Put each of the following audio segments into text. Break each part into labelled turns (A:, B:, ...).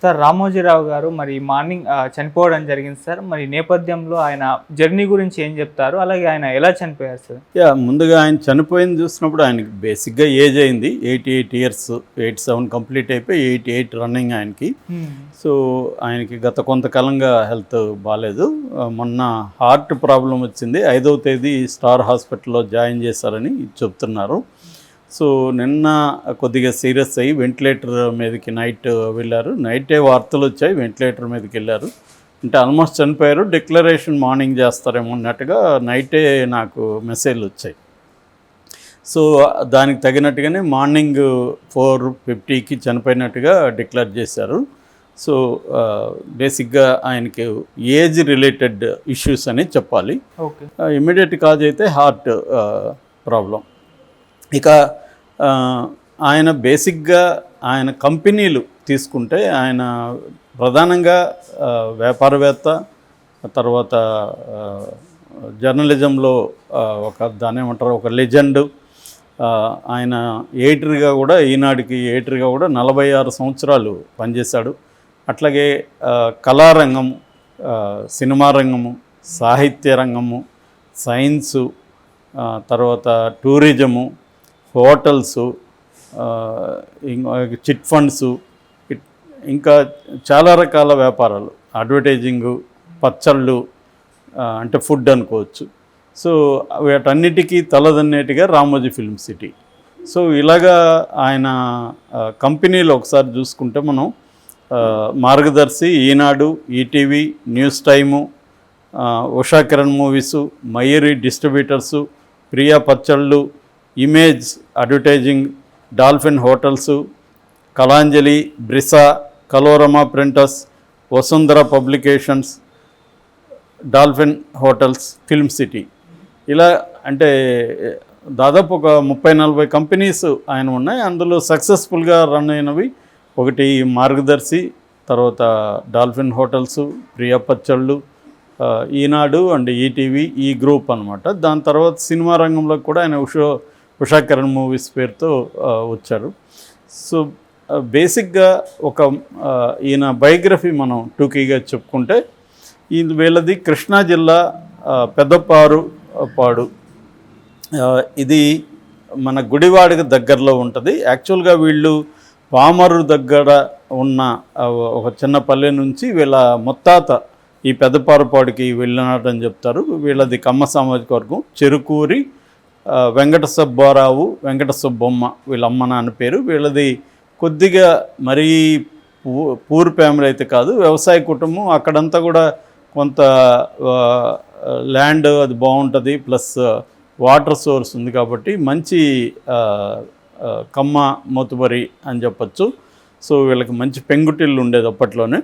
A: Sir Ramoji Rao గారు మరి morning చనిపోవడం జరిగింది సార్. మరి నేపథ్యంలో ఆయన జర్నీ గురించి ఏం చెప్తారు? అలాగే ఆయన ఎలా చనిపోయారు సార్?
B: ముందుగా ఆయన చనిపోయింది చూసినప్పుడు ఆయనకి బేసిక్గా ఏజ్ అయింది 88 ఇయర్స్, 87 కంప్లీట్ అయిపోయి 88 రన్నింగ్ ఆయనకి. సో ఆయనకి గత కొంతకాలంగా హెల్త్ బాగాలేదు. మొన్న హార్ట్ ప్రాబ్లం వచ్చింది. 5వ తేదీ స్టార్ హాస్పిటల్లో జాయిన్ చేశారని చెప్తున్నారు. సో నిన్న కొద్దిగా సీరియస్ అయ్యి వెంటిలేటర్ మీదకి నైట్ వెళ్ళారు. నైటే వార్తలు వచ్చాయి, వెంటిలేటర్ మీదకి వెళ్ళారు. అంటే ఆల్మోస్ట్ చనిపోయారు. డిక్లరేషన్ మార్నింగ్ చేస్తారేమో అన్నట్టుగా నైటే నాకు మెసేజ్లు వచ్చాయి. సో దానికి తగినట్టుగానే మార్నింగ్ 4:50కి చనిపోయినట్టుగా డిక్లేర్ చేశారు. సో బేసిక్గా ఆయనకి ఏజ్ రిలేటెడ్ ఇష్యూస్ అని చెప్పాలి. ఇమ్మీడియట్ కాజ్ అయితే హార్ట్ ప్రాబ్లం. ఇక ఆయన బేసిక్గా ఆయన కంపెనీలు తీసుకుంటే ఆయన ప్రధానంగా వ్యాపారవేత్త, తర్వాత జర్నలిజంలో దాని ఏమంటారు ఒక లెజెండ్. ఆయన ఎడిటర్గా కూడా, ఈనాడుకి ఎడిటర్గా కూడా 46 సంవత్సరాలు పనిచేశాడు. అట్లాగే కళారంగము, సినిమా రంగము, సాహిత్య రంగము, సైన్సు, తర్వాత టూరిజము, హోటల్సు, చిట్ ఫండ్సు, ఇంకా చాలా రకాల వ్యాపారాలు, అడ్వర్టైజింగు, పచ్చళ్ళు, అంటే ఫుడ్ అనుకోవచ్చు. సో వీటన్నిటికీ తలదన్నేటిగా రామోజీ ఫిల్మ్ సిటీ. సో ఇలాగా ఆయన కంపెనీలో ఒకసారి చూసుకుంటే మనం Margadarsi, Eenadu, ETV, news time, Usha Kiran movies, Mayuri distributors, Priya పచ్చళ్ళు, image advertising, Dolphin hotels, Kalanjali, Brisa, Kalorama printers, Vasundhara publications, Dolphin hotels, Film City. ఇలా అంటే దాదాపు ఒక 30-40 కంపెనీస్ ఆయన ఉన్నాయి. అందులో సక్సెస్ఫుల్గా రన్ అయినవి ఒకటి మార్గదర్శి, తర్వాత డాల్ఫిన్ హోటల్సు, ప్రియా పచ్చళ్ళు, ఈనాడు అండ్ ఈటీవీ, ఈ గ్రూప్ అనమాట. దాని తర్వాత సినిమా రంగంలో కూడా ఆయన ఉషా కిరణ్ మూవీస్ పేరుతో వచ్చారు. సో బేసిక్గా ఈయన బయోగ్రఫీ మనం టూకీగా చెప్పుకుంటే, వీళ్ళది కృష్ణా జిల్లా పెద్దపాడు. ఇది మన గుడివాడకి దగ్గరలో ఉంటుంది. యాక్చువల్గా వీళ్ళు పామరు దగ్గర ఉన్న ఒక చిన్న పల్లె నుంచి వీళ్ళ ముత్తాత ఈ పెద్దపారుపాడుకి వెళ్ళినాడని చెప్తారు. వీళ్ళది కమ్మ సామాజిక వర్గం. చెరుకూరి వెంకట సుబ్బారావు, వెంకట సుబ్బమ్మ వీళ్ళ అమ్మ నాన్న పేరు. వీళ్ళది కొద్దిగా మరీ పూర్ ఫ్యామిలీ అయితే కాదు, వ్యవసాయ కుటుంబం. అక్కడంతా కూడా కొంత ల్యాండ్ అది బాగుంటుంది, ప్లస్ వాటర్ సోర్స్ ఉంది కాబట్టి మంచి కమ్మ మోతుబరి అని చెప్పచ్చు. సో వీళ్ళకి మంచి పెంకుటిల్లు ఉండేది అప్పట్లోనే.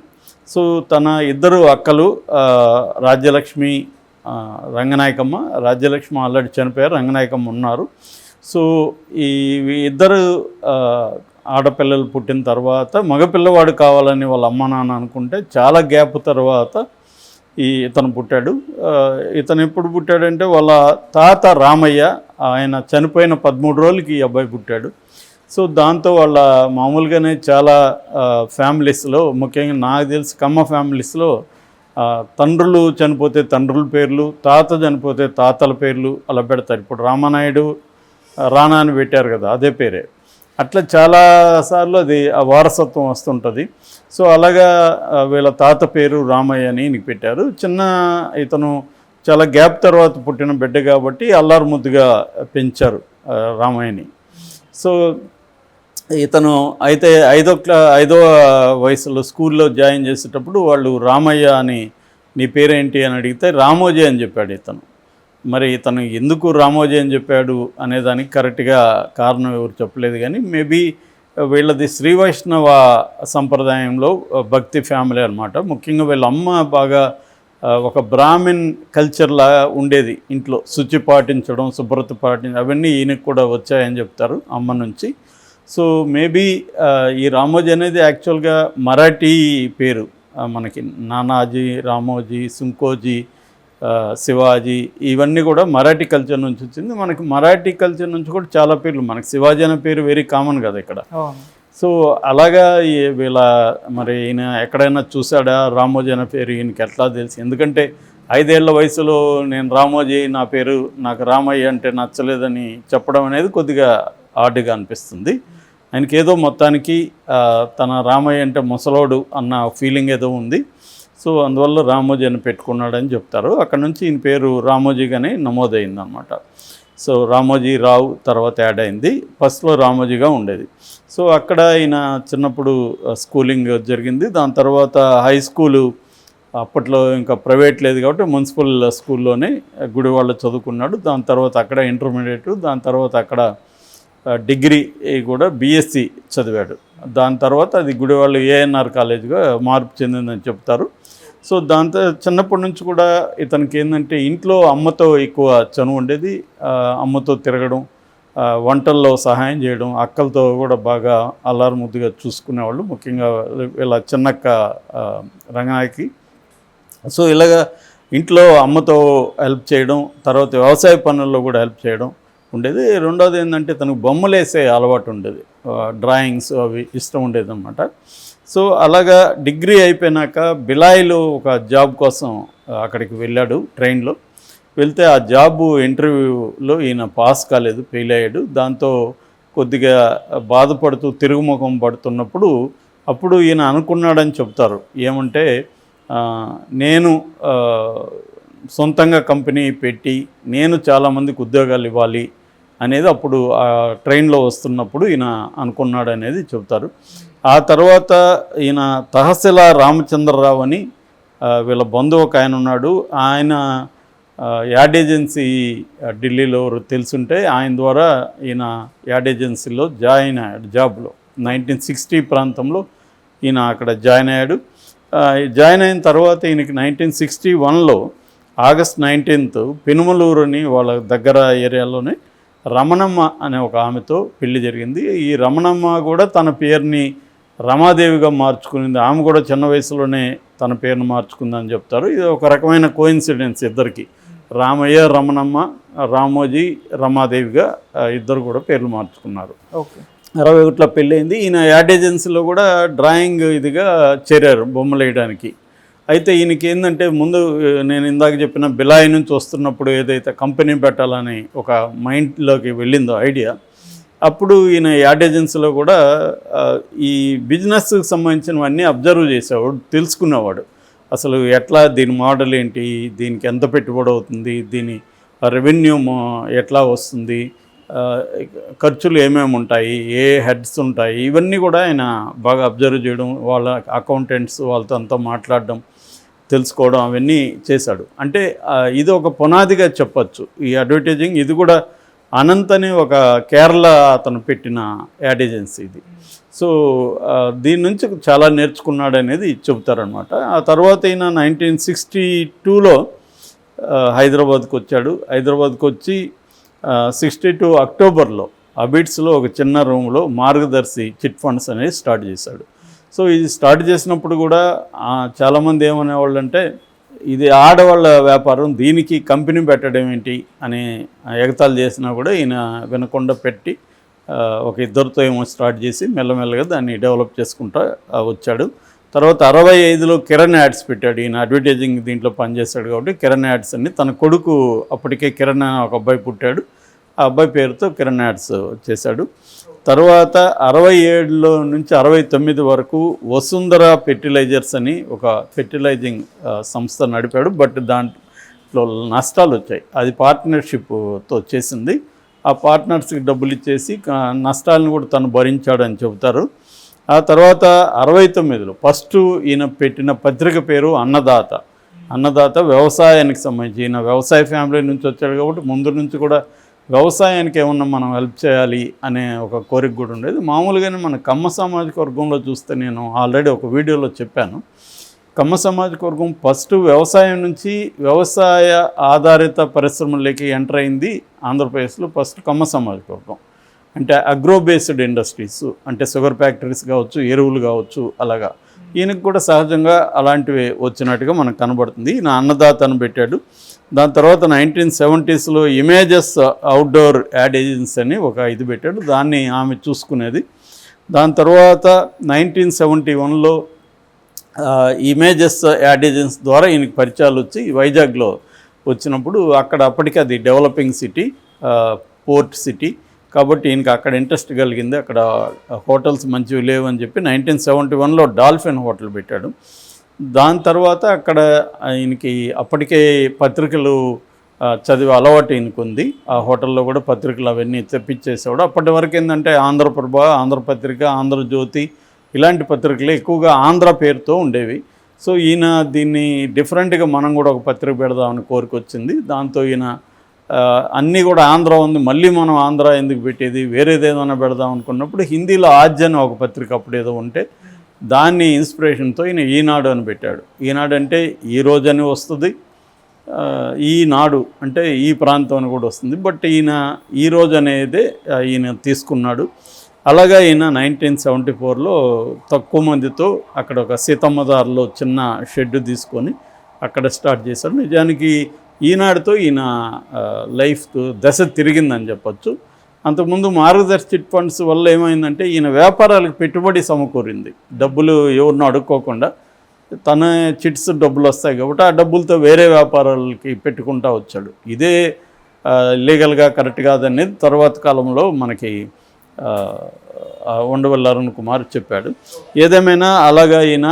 B: సో తన ఇద్దరు అక్కలు రాజ్యలక్ష్మి, రంగనాయకమ్మ. రాజ్యలక్ష్మి ఆల్రెడీ చనిపోయారు, రంగనాయకమ్మ ఉన్నారు. సో ఈ ఇద్దరు ఆడపిల్లలు పుట్టిన తర్వాత మగపిల్లవాడు కావాలని వాళ్ళ అమ్మ నాన్న అనుకుంటే చాలా గ్యాప్ తర్వాత ఇతను పుట్టాడు. ఇతను ఎప్పుడు పుట్టాడంటే వాళ్ళ తాత రామయ్య ఆయన చనిపోయిన 13 రోజులకి ఈ అబ్బాయి పుట్టాడు. సో దాంతో వాళ్ళ మామూలుగానే చాలా ఫ్యామిలీస్లో, ముఖ్యంగా నాకు తెలిసి కమ్మ ఫ్యామిలీస్లో తండ్రులు చనిపోతే తండ్రుల పేర్లు, తాత చనిపోతే తాతల పేర్లు అలా పెడతారు. ఇప్పుడు రామానాయుడు రానా అని పెట్టారు కదా, అదే పేరే. అట్లా చాలాసార్లు అది ఆ వారసత్వం వస్తుంటుంది. సో అలాగా వీళ్ళ తాత పేరు రామయ్య అని ఈయనకి పెట్టారు. ఇతను చాలా గ్యాప్ తర్వాత పుట్టిన బిడ్డ కాబట్టి అల్లారు ముద్దుగా పెంచారు రామయ్యని. సో ఇతను అయితే 5వ వయసులో స్కూల్లో జాయిన్ చేసేటప్పుడు వాళ్ళు రామయ్య అని నీ పేరేంటి అని అడిగితే రామోజీ అని చెప్పాడు ఇతను. మరి ఇతను ఎందుకు రామోజీ అని చెప్పాడు అనేదానికి కరెక్ట్గా కారణం ఎవరు చెప్పలేదు. కానీ మేబీ వీళ్ళది శ్రీ వైష్ణవ సంప్రదాయంలో భక్తి ఫ్యామిలీ అనమాట. ముఖ్యంగా వీళ్ళ అమ్మ బాగా ఒక బ్రాహ్మిన్ కల్చర్లా ఉండేది ఇంట్లో. శుచి పాటించడం, శుభ్రత పాటించడం అవన్నీ ఈయనకు కూడా వచ్చాయని చెప్తారు అమ్మ నుంచి. సో మేబీ ఈ రామోజీ అనేది యాక్చువల్గా మరాఠీ పేరు. మనకి నానాజీ, రామోజీ, సుంకోజీ, శివాజీ ఇవన్నీ కూడా మరాఠీ కల్చర్ నుంచి వచ్చింది. మనకి మరాఠీ కల్చర్ నుంచి కూడా చాలా పేర్లు, మనకి శివాజీ అనే పేరు వెరీ కామన్ కదా ఇక్కడ. సో అలాగా వీళ్ళ మరి ఈయన ఎక్కడైనా చూసాడా రామోజీ అనే పేరు ఈయనకి ఎట్లా తెలుసు? ఎందుకంటే 5 ఏళ్ల వయసులో నేను రామోజీ నా పేరు, నాకు రామయ్య అంటే నచ్చలేదని చెప్పడం అనేది కొద్దిగా ఆడ్గా అనిపిస్తుంది. ఆయనకి ఏదో మొత్తానికి తన రామయ్య అంటే ముసలోడు అన్న ఫీలింగ్ ఏదో ఉంది. సో అందువల్ల రామోజీ అని పెట్టుకున్నాడని చెప్తారు. అక్కడ నుంచి ఈయన పేరు రామోజీగానే నమోదైంది అనమాట. సో రామోజీ రావు తర్వాత యాడ్ అయింది. ఫస్ట్లో రామోజీగా ఉండేది. సో అక్కడ ఈయన చిన్నప్పుడు స్కూలింగ్ జరిగింది. దాని తర్వాత హై స్కూలు అప్పట్లో ఇంకా ప్రైవేట్ లేదు కాబట్టి మున్సిపల్ స్కూల్లోనే గుడివాళ్ళ చదువుకున్నాడు. దాని తర్వాత అక్కడ ఇంటర్మీడియట్, దాని తర్వాత అక్కడ డిగ్రీ కూడా బీఎస్సీ చదివాడు. దాని తర్వాత అది గుడివాళ్ళు ఏఎన్ఆర్ కాలేజ్గా మార్పు చెందిందని చెప్తారు. సో దాంతో చిన్నప్పటి నుంచి కూడా ఇతనికి ఏంటంటే ఇంట్లో అమ్మతో ఎక్కువ చనువు ఉండేది. అమ్మతో తిరగడం, వంటల్లో సహాయం చేయడం, అక్కలతో కూడా బాగా అల్లారు ముద్దుగా చూసుకునేవాళ్ళు, ముఖ్యంగా ఇలా చిన్నక్క రంగాయకి. సో ఇలాగా ఇంట్లో అమ్మతో హెల్ప్ చేయడం, తర్వాత వ్యవసాయ పనుల్లో కూడా హెల్ప్ చేయడం ఉండేది. రెండోది ఏంటంటే తనకు బొమ్మలు వేసే అలవాటు ఉండేది, డ్రాయింగ్స్ అవి ఇష్టం ఉండేది అనమాట. సో అలాగా డిగ్రీ అయిపోయినాక బిలాయిలో ఒక జాబ్ కోసం అక్కడికి వెళ్ళాడు ట్రైన్లో. వెళ్తే ఆ జాబు ఇంటర్వ్యూలో ఈయన పాస్ కాలేదు, ఫెయిల్ అయ్యాడు. దాంతో కొద్దిగా బాధపడుతూ తిరుగుముఖం పడుతున్నప్పుడు అప్పుడు ఈయన అనుకున్నాడని చెప్తారు. ఏమంటే నేను సొంతంగా కంపెనీ పెట్టి నేను చాలామందికి ఉద్యోగాలు ఇవ్వాలి అనేది అప్పుడు ఆ ట్రైన్లో వస్తున్నప్పుడు ఈయన అనుకున్నాడు అనేది చెప్తారు. ఆ తర్వాత ఈయన తహసీల్దార్ రామచంద్రరావు అని వీళ్ళ బంధువు ఒక ఆయన ఉన్నాడు. ఆయన యాడ్ ఏజెన్సీ ఢిల్లీలో తెలుసుంటే ఆయన ద్వారా ఈయన యాడ్ ఏజెన్సీలో జాయిన్ అయ్యాడు జాబ్లో. 1960 ప్రాంతంలో ఈయన అక్కడ జాయిన్ అయ్యాడు. జాయిన్ అయిన తర్వాత ఈయనకి 1961లో ఆగస్ట్ 19th పెనుమలూరు అని వాళ్ళ దగ్గర ఏరియాలోనే రమణమ్మ అనే ఒక ఆమెతో పెళ్లి జరిగింది. ఈ రమణమ్మ కూడా తన పేరుని రమాదేవిగా మార్చుకునింది. ఆమె కూడా చిన్న వయసులోనే తన పేరును మార్చుకుందని చెప్తారు. ఇది ఒక రకమైన కోయిన్సిడెన్స్ ఇద్దరికి. రామయ్య రమణమ్మ, రామోజీ రమాదేవిగా ఇద్దరు కూడా పేర్లు మార్చుకున్నారు.
A: ఓకే.
B: 61లో పెళ్ళయింది. ఈయన యాడ్ ఏజెన్సీలో కూడా డ్రాయింగ్ ఇదిగా చేరారు, బొమ్మలు వేయడానికి. అయితే ఈయనకి ఏంటంటే ముందు నేను ఇందాక చెప్పిన బిలాయి నుంచి వస్తున్నప్పుడు ఏదైతే కంపెనీ పెట్టాలని ఒక మైండ్లోకి వెళ్ళిందో ఐడియా, అప్పుడు ఈయన యాడ్ ఏజెన్సీలో కూడా ఈ బిజినెస్కి సంబంధించినవన్నీ అబ్జర్వ్ చేసేవాడు, తెలుసుకునేవాడు. అసలు ఎట్లా దీని మోడల్ ఏంటి, దీనికి ఎంత పెట్టుబడి అవుతుంది, దీని రెవెన్యూ ఎట్లా వస్తుంది, ఖర్చులు ఏమేమి ఉంటాయి, ఏ హెడ్స్ ఉంటాయి, ఇవన్నీ కూడా ఆయన బాగా అబ్జర్వ్ చేయడం, వాళ్ళ అకౌంటెంట్స్ వాళ్ళతో అంతా మాట్లాడడం, తెలుసుకోవడం అవన్నీ చేశాడు. అంటే ఇది ఒక పునాదిగా చెప్పచ్చు ఈ అడ్వర్టైజింగ్. ఇది కూడా అనంత్ అని ఒక కేరళ అతను పెట్టిన యాడ్ ఏజెన్సీ ఇది. సో దీని నుంచి చాలా నేర్చుకున్నాడు అనేది చెబుతారనమాట. ఆ తర్వాత ఈయన 1962లో హైదరాబాద్కి వచ్చాడు. హైదరాబాద్కి వచ్చి 62 అక్టోబర్లో అబిడ్స్లో ఒక చిన్న రూమ్లో మార్గదర్శి చిట్ ఫండ్స్ అనేది స్టార్ట్ చేశాడు. సో ఇది స్టార్ట్ చేసినప్పుడు కూడా చాలామంది ఏమనేవాళ్ళు అంటే ఇది ఆడవాళ్ళ వ్యాపారం, దీనికి కంపెనీ పెట్టడం ఏంటి అని ఎగతాళి చేసినా కూడా ఈయన వినకుండా పెట్టి ఒక ఇద్దరితో ఏమో స్టార్ట్ చేసి మెల్లమెల్లగా దాన్ని డెవలప్ చేసుకుంటూ వచ్చాడు. తర్వాత 65లో కిరణ్ యాడ్స్ పెట్టాడు. ఈయన అడ్వర్టైజింగ్ దీంట్లో పనిచేశాడు కాబట్టి కిరణ్ యాడ్స్ అని, తన కొడుకు అప్పటికే కిరణ్ ఒక అబ్బాయి పుట్టాడు, ఆ అబ్బాయి పేరుతో కిరణ్ యాడ్స్ చేశాడు. తర్వాత 67లో నుంచి 69 వరకు వసుంధర ఫెర్టిలైజర్స్ అని ఒక ఫెర్టిలైజింగ్ సంస్థ నడిపాడు. బట్ దాంట్లో నష్టాలు వచ్చాయి. అది పార్ట్నర్షిప్తో చేసింది. ఆ పార్ట్నర్స్కి డబ్బులు ఇచ్చేసి నష్టాలను కూడా తను భరించాడని చెబుతారు. ఆ తర్వాత 69లో ఫస్ట్ ఈయన పెట్టిన పత్రిక పేరు అన్నదాత. అన్నదాత వ్యవసాయానికి సంబంధించి, ఈయన వ్యవసాయ ఫ్యామిలీ నుంచి వచ్చాడు కాబట్టి ముందు నుంచి కూడా వ్యవసాయానికి ఏమన్నా మనం హెల్ప్ చేయాలి అనే ఒక కోరిక కూడా ఉండేది. మామూలుగానే మన కమ్మ సామాజిక వర్గంలో చూస్తే నేను ఆల్రెడీ ఒక వీడియోలో చెప్పాను, కమ్మ సామాజిక వర్గం ఫస్ట్ వ్యవసాయం నుంచి వ్యవసాయ ఆధారిత పరిశ్రమలకి ఎంటర్ అయింది ఆంధ్రప్రదేశ్లో. ఫస్ట్ కమ్మ సామాజిక వర్గం అంటే అగ్రో బేస్డ్ ఇండస్ట్రీస్, అంటే షుగర్ ఫ్యాక్టరీస్ కావచ్చు, ఎరువులు కావచ్చు, అలాగా ఈయనకు కూడా సహజంగా అలాంటివి వచ్చినట్టుగా మనకు కనబడుతుంది. ఈయన అన్నదాతను పెట్టాడు. దాని తర్వాత 1970sలో ఇమేజెస్ అవుట్డోర్ యాడ్ ఏజెన్సీ అని ఒక ఇది పెట్టాడు. దాన్ని ఆమె చూసుకునేది. దాని తర్వాత 1971లో ఇమేజెస్ యాడ్ ఏజెన్స్ ద్వారా ఈయనకి పరిచయాలు వచ్చి వైజాగ్లో వచ్చినప్పుడు అక్కడ అప్పటికి అది డెవలపింగ్ సిటీ, పోర్ట్ సిటీ కాబట్టి ఈయనకి అక్కడ ఇంట్రెస్ట్ కలిగింది. అక్కడ హోటల్స్ మంచివి లేవు అని చెప్పి 1971లో డాల్ఫిన్ హోటల్ పెట్టాడు. దాని తర్వాత అక్కడ ఈయనకి అప్పటికే పత్రికలు చదివే అలవాటు ఈయనకు ఉంది. ఆ హోటల్లో కూడా పత్రికలు అవన్నీ తెప్పించేసేవాడు. అప్పటి వరకు ఏంటంటే ఆంధ్రప్రభ, ఆంధ్రపత్రిక, ఆంధ్రజ్యోతి ఇలాంటి పత్రికలు ఎక్కువగా ఆంధ్ర పేరుతో ఉండేవి. సో ఈయన దీన్ని డిఫరెంట్గా మనం కూడా ఒక పత్రిక పెడదామని కోరికొచ్చింది. దాంతో ఈయన అన్నీ కూడా ఆంధ్ర ఉంది, మళ్ళీ మనం ఆంధ్ర ఎందుకు పెట్టేది, వేరేది ఏదైనా పెడదాం అనుకున్నప్పుడు హిందీలో ఆద్య అని ఒక పత్రిక అప్పుడు ఏదో ఉంటే దాన్ని ఇన్స్పిరేషన్తో ఈయన ఈనాడు అని పెట్టాడు. ఈనాడు అంటే ఈ రోజు అని వస్తుంది, ఈనాడు అంటే ఈ ప్రాంతం అని కూడా వస్తుంది. బట్ ఈయన ఈరోజు అనేది ఈయన తీసుకున్నాడు. అలాగా ఈయన 1974లో తక్కువ మందితో అక్కడ ఒక సీతమ్మదారిలో చిన్న షెడ్ తీసుకొని అక్కడ స్టార్ట్ చేశాడు. నిజానికి ఈనాడుతో ఈయన లైఫ్ దశ తిరిగిందని చెప్పచ్చు. అంతకుముందు మార్గదర్శి చిట్ ఫండ్స్ వల్ల ఏమైందంటే ఈయన వ్యాపారాలకు పెట్టుబడి సమకూరింది. డబ్బులు ఎవరినో అడుక్కోకుండా తన చిట్స్ డబ్బులు వస్తాయి కాబట్టి ఆ డబ్బులతో వేరే వ్యాపారాలకి పెట్టుకుంటూ వచ్చాడు. ఇదే లీగల్గా కరెక్ట్ కాదనేది తర్వాత కాలంలో మనకి ఉండవల్లి అరుణ్ కుమార్ చెప్పాడు. ఏదేమైనా అలాగా ఈయన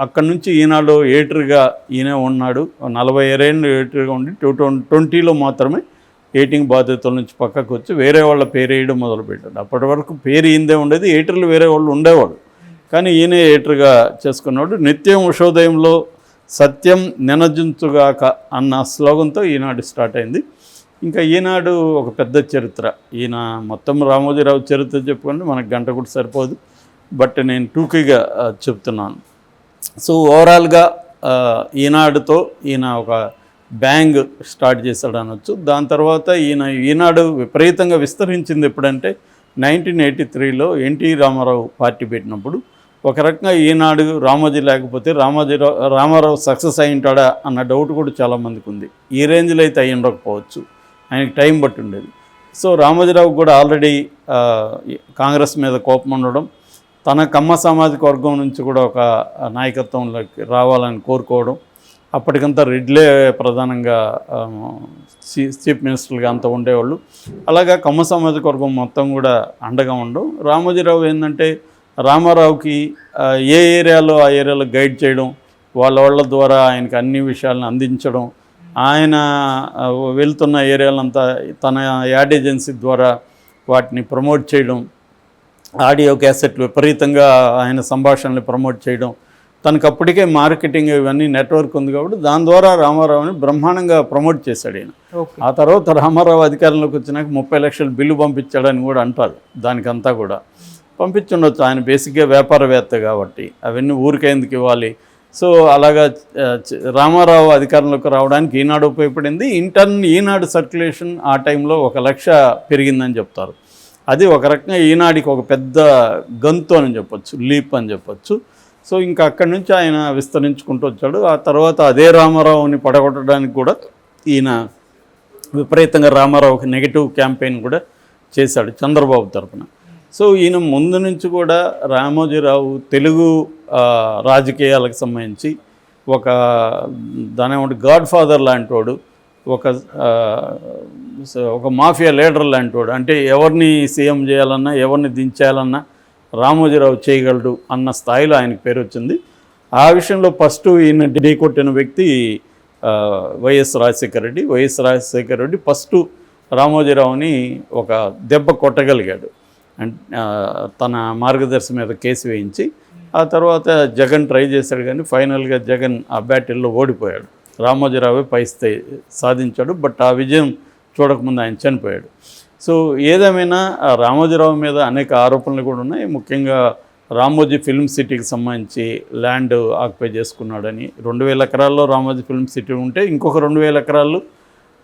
B: అక్కడి నుంచి ఈనాడు ఎడిటర్గా ఈయన ఉన్నాడు. 40 ఏళ్ళు ఎడిటర్గా ఉండి 2020లో మాత్రమే ఎడిటింగ్ బాధ్యతల నుంచి పక్కకు వచ్చి వేరే వాళ్ళ పేరు వేయడం మొదలుపెట్టాడు. అప్పటి వరకు పేరు ఈయనదే ఉండేది, ఎడిటర్లు వేరే వాళ్ళు ఉండేవాడు, కానీ ఈయనే ఎడిటర్గా చేసుకున్నాడు. నిత్యం ఉషోదయంలో సత్యం నినజించుగాక అన్న స్లోగన్తో ఈనాడు స్టార్ట్ అయింది. ఇంకా ఈనాడు ఒక పెద్ద చరిత్ర. ఈయన మొత్తం రామోజీరావు చరిత్ర చెప్పుకుంటే మనకు గంట కూడా సరిపోదు, బట్ నేను టూకీగా చెప్తున్నాను. సో ఓవరాల్గా ఈనాడుతో ఈయన ఒక బ్యాంగ్ స్టార్ట్ చేశాడు అనొచ్చు. దాని తర్వాత ఈనాడు విపరీతంగా విస్తరించింది ఎప్పుడంటే 1983లో ఎన్టీ రామారావు పార్టీ పెట్టినప్పుడు. ఒక రకంగా ఈనాడు రామోజీ లేకపోతే రామారావు సక్సెస్ అయి ఉంటాడా అన్న డౌట్ కూడా చాలామందికి ఉంది. ఈ రేంజ్లో అయితే అయి ఉండకపోవచ్చు, ఆయనకి టైం బట్టి ఉండేది. సో రామోజీరావు కూడా ఆల్రెడీ కాంగ్రెస్ మీద కోపం ఉండడం, తన కమ్మ సామాజిక వర్గం నుంచి కూడా ఒక నాయకత్వంలోకి రావాలని కోరుకోవడం, అప్పటికంతా రెడ్లే ప్రధానంగా చీఫ్ మినిస్టర్గా అంతా ఉండేవాళ్ళు. అలాగా కమ్మ సామాజిక వర్గం మొత్తం కూడా అండగా ఉండడం. రామోజీరావు ఏంటంటే రామారావుకి ఏ ఏరియాలో ఆ ఏరియాలో గైడ్ చేయడం, వాళ్ళ ద్వారా ఆయనకి అన్ని విషయాలను అందించడం, ఆయన వెళ్తున్న ఏరియాలంతా తన యాడ్ ఏజెన్సీ ద్వారా వాటిని ప్రమోట్ చేయడం, ఆడియో క్యాసెట్లు విపరీతంగా ఆయన సంభాషణలు ప్రమోట్ చేయడం, తనకు అప్పటికే మార్కెటింగ్ ఇవన్నీ నెట్వర్క్ ఉంది కాబట్టి దాని ద్వారా రామారావుని బ్రహ్మాండంగా ప్రమోట్ చేశాడు ఆయన. ఆ తర్వాత రామారావు అధికారంలోకి వచ్చినాక 30 లక్షల బిల్లు పంపించాడని కూడా అంటారు. దానికంతా కూడా పంపించుండొచ్చు, ఆయన బేసిక్గా వ్యాపారవేత్త కాబట్టి అవన్నీ ఊరికేందుకు ఇవ్వాలి. సో అలాగా రామారావు అధికారంలోకి రావడానికి ఈనాడు ఉపయోగపడింది. ఈనాడు సర్క్యులేషన్ ఆ టైంలో 1 లక్ష పెరిగిందని చెప్తారు. అది ఒక రకంగా ఈనాడికి ఒక పెద్ద గంతు అని చెప్పొచ్చు, లీప్ అని చెప్పొచ్చు. సో ఇంకా అక్కడి నుంచి ఆయన విస్తరించుకుంటూ వచ్చాడు. ఆ తర్వాత అదే రామారావుని పడగొట్టడానికి కూడా ఈయన విపరీతంగా రామారావుకి నెగిటివ్ క్యాంపెయిన్ కూడా చేశాడు చంద్రబాబు తరఫున. సో ఈయన ముందు నుంచి కూడా రామోజీరావు తెలుగు రాజకీయాలకు సంబంధించి దాని గాడ్ ఫాదర్ లాంటి వాడు, ఒక మాఫియా లీడర్ లాంటి వాడు. అంటే ఎవరిని సీఎం చేయాలన్నా ఎవరిని దించేయాలన్నా రామోజీరావు చేయగలడు అన్న స్థాయిలో ఆయనకు పేరు వచ్చింది. ఆ విషయంలో ఫస్ట్ ఈయన ఢీకొట్టిన వ్యక్తి వైఎస్ రాజశేఖర రెడ్డి ఫస్ట్ రామోజీరావుని ఒక దెబ్బ కొట్టగలిగాడు. తన మార్గదర్శి మీద కేసు వేయించి ఆ తర్వాత జగన్ ట్రై చేశాడు, కానీ ఫైనల్గా జగన్ ఆ బ్యాటిల్లో ఓడిపోయాడు. రామోజీరావే పై సాధించాడు. బట్ ఆ విజయం చూడకముందు ఆయన చనిపోయాడు. సో ఏదేమైనా రామోజీరావు మీద అనేక ఆరోపణలు కూడా ఉన్నాయి. ముఖ్యంగా రామోజీ ఫిల్మ్ సిటీకి సంబంధించి ల్యాండ్ ఆక్యుపై చేసుకున్నాడని. 2000 ఎకరాల్లో రామోజీ ఫిల్మ్ సిటీ ఉంటే ఇంకొక 2000 ఎకరాలు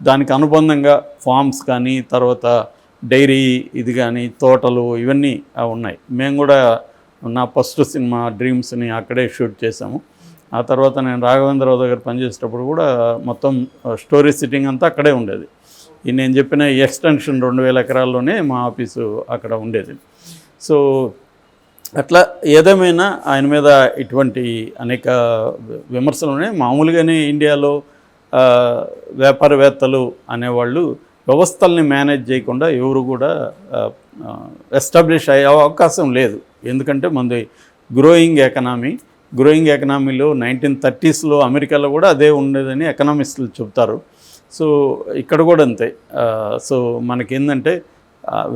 B: దానికి అనుబంధంగా ఫార్మ్స్ కానీ తర్వాత డైరీ ఇది కానీ తోటలు ఇవన్నీ ఉన్నాయి. మేము కూడా నా ఫస్ట్ సినిమా డ్రీమ్స్ని అక్కడే షూట్ చేసాము. ఆ తర్వాత నేను రాఘవేంద్రరావు దగ్గర పనిచేసేటప్పుడు కూడా మొత్తం స్టోరీ సిట్టింగ్ అంతా అక్కడే ఉండేది. నేను చెప్పిన ఎక్స్టెన్షన్ 2000 ఎకరాల్లోనే మా ఆఫీసు అక్కడ ఉండేది. సో అట్లా ఏదేమైనా ఆయన మీద ఇటువంటి అనేక విమర్శలు ఉన్నాయి. మామూలుగానే ఇండియాలో వ్యాపారవేత్తలు అనేవాళ్ళు వ్యవస్థల్ని మేనేజ్ చేయకుండా ఎవరు కూడా ఎస్టాబ్లిష్ అయ్యే అవకాశం లేదు. ఎందుకంటే మనది గ్రోయింగ్ ఎకనామీలో 1930s అమెరికాలో కూడా అదే ఉండేదని ఎకనామిస్టులు చెప్తారు. సో ఇక్కడ కూడా అంతే. సో మనకేందంటే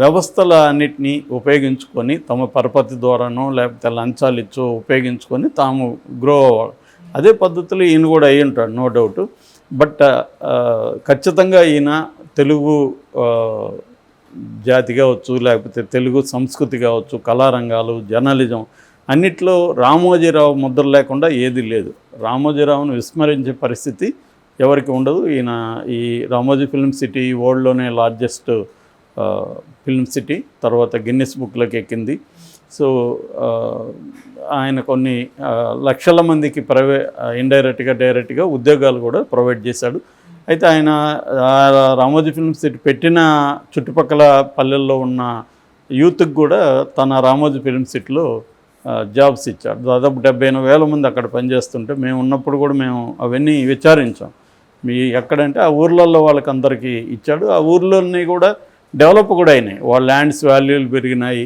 B: వ్యవస్థల అన్నిటినీ ఉపయోగించుకొని తమ పరపతి ద్వారానో లేకపోతే లంచాలు ఇచ్చో ఉపయోగించుకొని తాము గ్రో అవ్వాలి. అదే పద్ధతిలో ఈయన కూడా అయ్యి ఉంటాడు, నో డౌట్. బట్ ఖచ్చితంగా ఈయన తెలుగు జాతి కావచ్చు, లేకపోతే తెలుగు సంస్కృతి కావచ్చు, కళారంగాలు, జర్నలిజం అన్నిట్లో రామోజీరావు ముద్ర లేకుండా ఏది లేదు. రామోజీరావును విస్మరించే పరిస్థితి ఎవరికి ఉండదు. ఈయన ఈ రామోజీ ఫిల్మ్ సిటీ వరల్డ్లోనే లార్జెస్ట్ ఫిల్మ్ సిటీ, తర్వాత గిన్నిస్ బుక్లోకి ఎక్కింది. సో ఆయన కొన్ని లక్షల మందికి ఇండైరెక్ట్గా డైరెక్ట్గా ఉద్యోగాలు కూడా ప్రొవైడ్ చేశాడు. అయితే ఆయన రామోజీ ఫిల్మ్ సిటీ పెట్టిన చుట్టుపక్కల పల్లెల్లో ఉన్న యూత్కి కూడా తన రామోజీ ఫిల్మ్ సిటీలో జాబ్స్ ఇచ్చాడు. దాదాపు 70,000 మంది అక్కడ పనిచేస్తుంటే మేము ఉన్నప్పుడు కూడా మేము అవన్నీ విచారించాం. ఎక్కడంటే ఆ ఊర్లలో వాళ్ళకి అందరికీ ఇచ్చాడు. ఆ ఊర్లోని కూడా డెవలప్ కూడా అయినాయి, వాళ్ళ ల్యాండ్స్ వాల్యూలు పెరిగినాయి,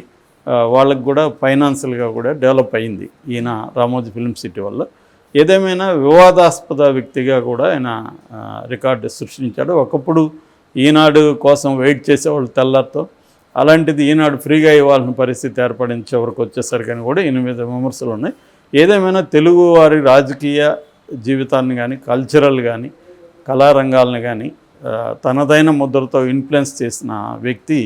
B: వాళ్ళకి కూడా ఫైనాన్షియల్గా కూడా డెవలప్ అయింది ఈయన రామోజీ ఫిల్మ్ సిటీ వల్ల. ఏదేమైనా వివాదాస్పద వ్యక్తిగా కూడా ఆయన రికార్డు సృష్టించాడు. ఒకప్పుడు ఈనాడు కోసం వెయిట్ చేసేవాళ్ళు తెల్లారితో, అలాంటిది ఈనాడు ఫ్రీగా ఇవ్వాల్సిన పరిస్థితి ఏర్పడింది చివరికి వచ్చేసరికని కూడా ఈయన మీద విమర్శలు ఉన్నాయి. ఏదేమైనా తెలుగు వారి రాజకీయ జీవితాన్ని కానీ, కల్చరల్ కానీ, కళారంగాలను కానీ తనదైన ముద్రతో ఇన్ఫ్లుయెన్స్ చేసిన వ్యక్తి